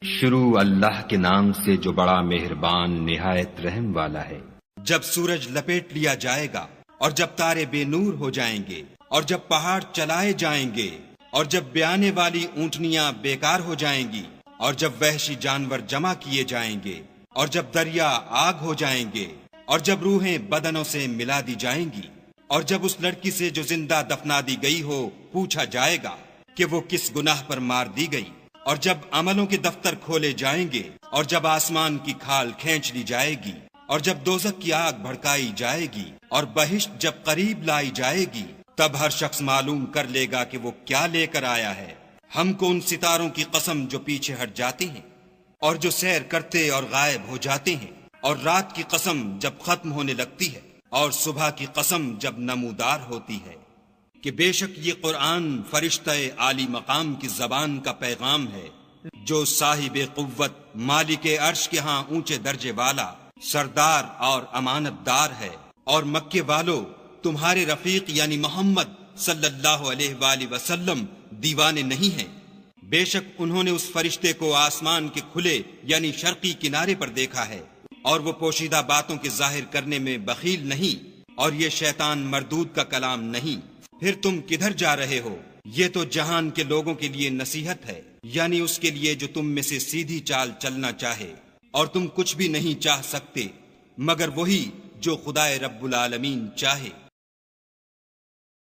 شروع اللہ کے نام سے جو بڑا مہربان نہایت رحم والا ہے۔ جب سورج لپیٹ لیا جائے گا اور جب تارے بے نور ہو جائیں گے اور جب پہاڑ چلائے جائیں گے اور جب بیانے والی اونٹنیاں بیکار ہو جائیں گی اور جب وحشی جانور جمع کیے جائیں گے اور جب دریا آگ ہو جائیں گے اور جب روحیں بدنوں سے ملا دی جائیں گی اور جب اس لڑکی سے جو زندہ دفنا دی گئی ہو پوچھا جائے گا کہ وہ کس گناہ پر مار دی گئی، اور جب عملوں کے دفتر کھولے جائیں گے اور جب آسمان کی کھال کھینچ لی جائے گی اور جب دوزخ کی آگ بھڑکائی جائے گی اور بہشت جب قریب لائی جائے گی، تب ہر شخص معلوم کر لے گا کہ وہ کیا لے کر آیا ہے۔ ہم کو ان ستاروں کی قسم جو پیچھے ہٹ جاتے ہیں اور جو سیر کرتے اور غائب ہو جاتے ہیں، اور رات کی قسم جب ختم ہونے لگتی ہے اور صبح کی قسم جب نمودار ہوتی ہے، کہ بے شک یہ قرآن فرشتہ عالی مقام کی زبان کا پیغام ہے، جو صاحب قوت مالک عرش کے ہاں اونچے درجے والا سردار اور امانت دار ہے۔ اور مکے والو، تمہارے رفیق یعنی محمد صلی اللہ علیہ وآلہ وسلم دیوانے نہیں ہیں، بے شک انہوں نے اس فرشتے کو آسمان کے کھلے یعنی شرقی کنارے پر دیکھا ہے، اور وہ پوشیدہ باتوں کے ظاہر کرنے میں بخیل نہیں، اور یہ شیطان مردود کا کلام نہیں۔ پھر تم کدھر جا رہے ہو؟ یہ تو جہان کے لوگوں کے لیے نصیحت ہے، یعنی اس کے لیے جو تم میں سے سیدھی چال چلنا چاہے، اور تم کچھ بھی نہیں چاہ سکتے مگر وہی جو خدائے رب العالمین چاہے۔